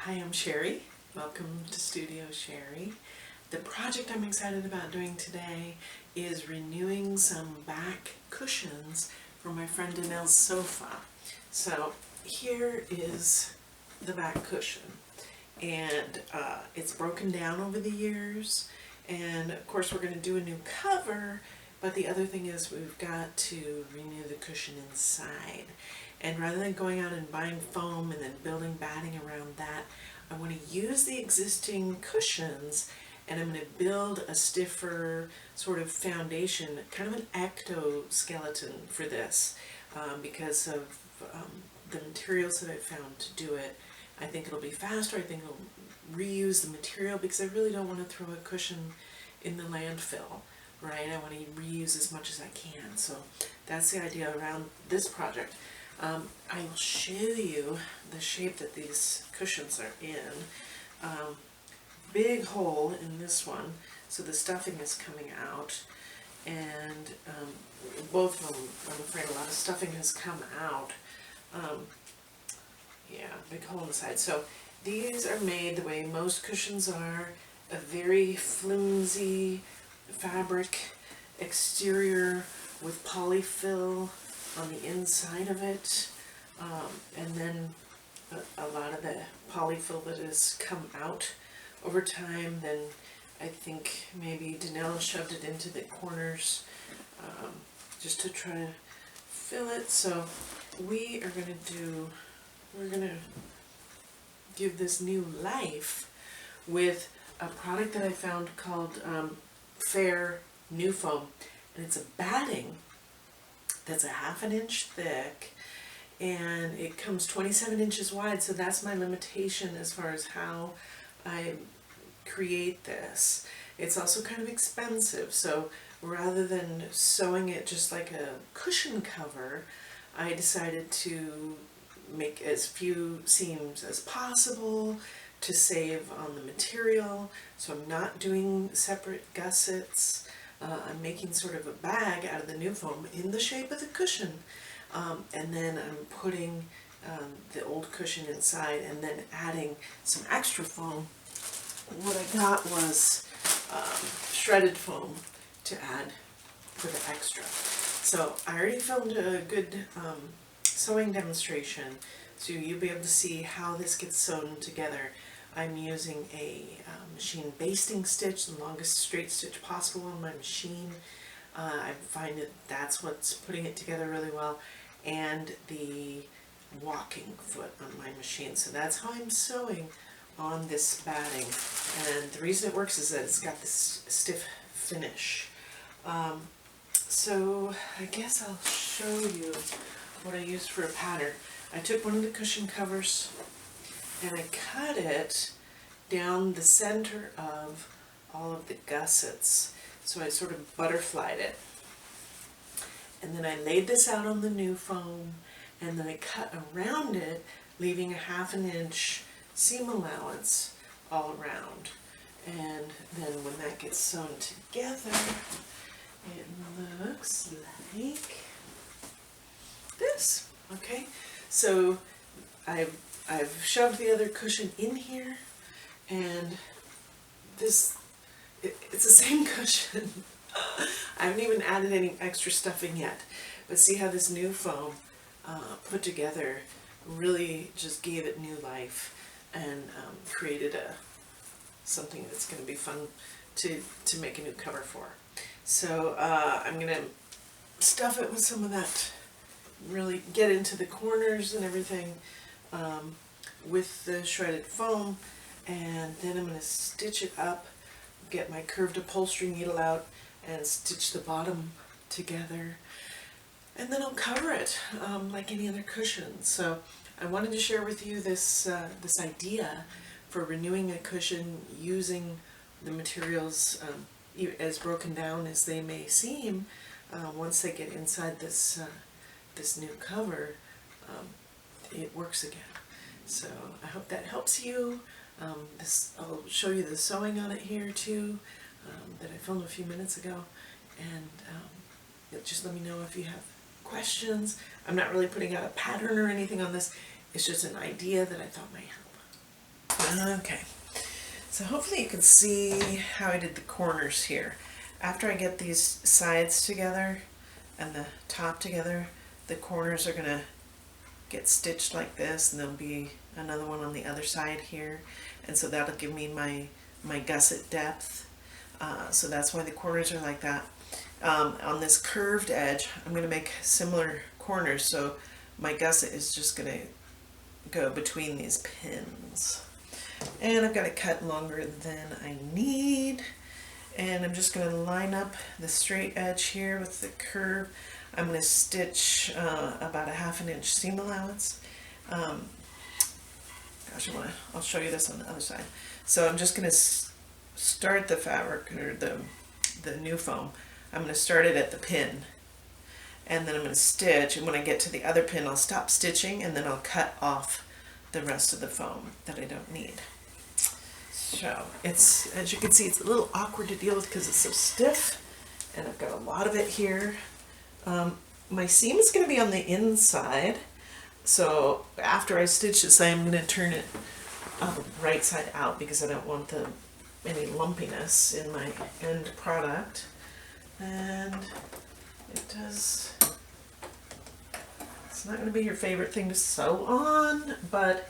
Hi, I'm Sherry. Welcome to Studio Sherry. The project I'm excited about doing today is renewing some back cushions for my friend Danelle's sofa. So here is the back cushion, and it's broken down over the years, and of course we're going to do a new cover, but the other thing is we've got to renew the cushion inside. And rather than going out and buying foam and then building batting around that, I want to use the existing cushions, and I'm going to build a stiffer sort of foundation, kind of an ectoskeleton for this, because of the materials that I found to do it. I think it'll be faster. I think it'll reuse the material because I really don't want to throw a cushion in the landfill, right? I want to reuse as much as I can. So that's the idea around this project. I will show you the shape that these cushions are in. Big hole in this one, so the stuffing is coming out, and both of them, I'm afraid a lot of stuffing has come out. Yeah, big hole in the side. So these are made the way most cushions are, a very flimsy fabric exterior with polyfill on the inside of it, and then a lot of the polyfill that has come out over time. Then I think maybe Danelle shoved it into the corners just to try to fill it. So we're gonna give this new life with a product that I found called Fair Nufoam, and it's a batting that's a ½ inch thick, and it comes 27 inches wide, so that's my limitation as far as how I create this. It's also kind of expensive, so rather than sewing it just like a cushion cover, I decided to make as few seams as possible to save on the material. So I'm not doing separate gussets. I'm making sort of a bag out of the nufoam in the shape of the cushion, and then I'm putting the old cushion inside and then adding some extra foam. What I got was shredded foam to add for the extra. So I already filmed a good sewing demonstration, so you'll be able to see how this gets sewn together. I'm using a machine basting stitch, the longest straight stitch possible on my machine. I find that that's what's putting it together really well, and the walking foot on my machine. So that's how I'm sewing on this batting, and the reason it works is that it's got this stiff finish. So I guess I'll show you what I used for a pattern. I took one of the cushion covers and I cut it down the center of all of the gussets. So I sort of butterflied it. And then I laid this out on the nufoam, and then I cut around it, leaving a ½ inch seam allowance all around. And then when that gets sewn together, it looks like this. Okay, so I've shoved the other cushion in here, and it's the same cushion. I haven't even added any extra stuffing yet, but see how this new foam put together really just gave it new life, and created something that's going to be fun to make a new cover for. So I'm going to stuff it with some of that, really get into the corners and everything with the shredded foam, and then I'm going to stitch it up, get my curved upholstery needle out and stitch the bottom together, and then I'll cover it like any other cushion. So I wanted to share with you this this idea for renewing a cushion using the materials as broken down as they may seem. Once they get inside this this new cover, it works again. So I hope that helps you. I'll show you the sewing on it here too, that I filmed a few minutes ago, and just let me know if you have questions. I'm not really putting out a pattern or anything on this. It's just an idea that I thought might help. Okay, so hopefully you can see how I did the corners here. After I get these sides together and the top together, the corners are gonna get stitched like this, and there'll be another one on the other side here, and so that'll give me my gusset depth. So that's why the corners are like that. On this curved edge, I'm going to make similar corners, so my gusset is just going to go between these pins. And I've got it cut longer than I need, and I'm just going to line up the straight edge here with the curve. I'm going to stitch about a 1/2 inch seam allowance. Gosh, I'll show you this on the other side. So I'm just going to start the fabric, or the nufoam. I'm going to start it at the pin, and then I'm going to stitch, and when I get to the other pin I'll stop stitching, and then I'll cut off the rest of the foam that I don't need. So it's, as you can see, it's a little awkward to deal with because it's so stiff, and I've got a lot of it here. My seam is going to be on the inside, so after I stitch this I'm going to turn it right side out because I don't want any lumpiness in my end product. And it's not going to be your favorite thing to sew on, but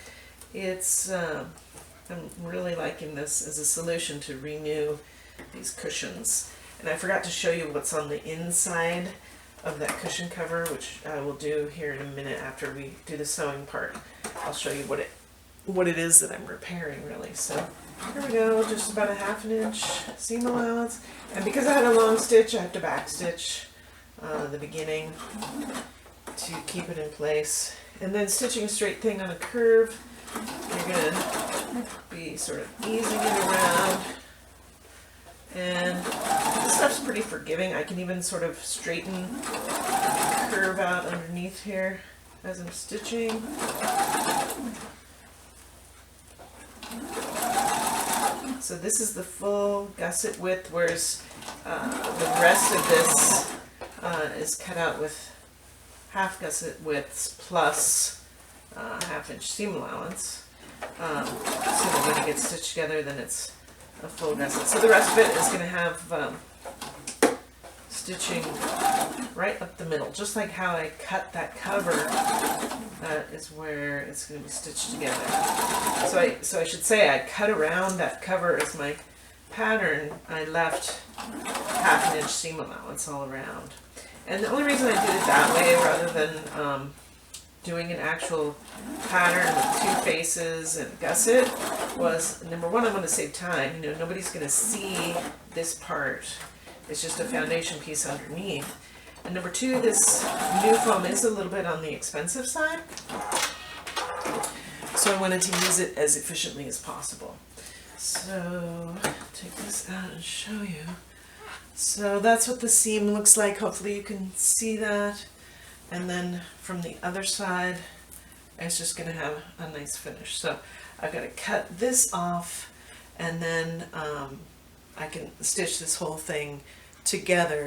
it's I'm really liking this as a solution to renew these cushions. And I forgot to show you what's on the inside of that cushion cover, which I will do here in a minute after we do the sewing part. I'll show you what it is that I'm repairing, really. So here we go, just about a 1/2 inch seam allowance. And because I had a long stitch, I have to back stitch the beginning to keep it in place. And then stitching a straight thing on a curve, you're going to be sort of easing it around. And this stuff's pretty forgiving. I can even sort of straighten the curve out underneath here as I'm stitching. So this is the full gusset width, whereas the rest of this is cut out with 1/2 gusset widths plus 1/2 inch seam allowance. So that when it gets stitched together, then it's a full gusset. So the rest of it is going to have stitching right up the middle, just like how I cut that cover. That is where it's going to be stitched together. So I should say I cut around that cover as my pattern. I left 1/2 inch seam allowance all around. And the only reason I did it that way rather than doing an actual pattern with 2 faces and gusset was, number one, I want to save time. You know, nobody's going to see this part. It's just a foundation piece underneath. And number two, this nufoam is a little bit on the expensive side, so I wanted to use it as efficiently as possible. So take this out and show you. So that's what the seam looks like. Hopefully you can see that. And then from the other side, it's just going to have a nice finish. So I've got to cut this off, and then I can stitch this whole thing together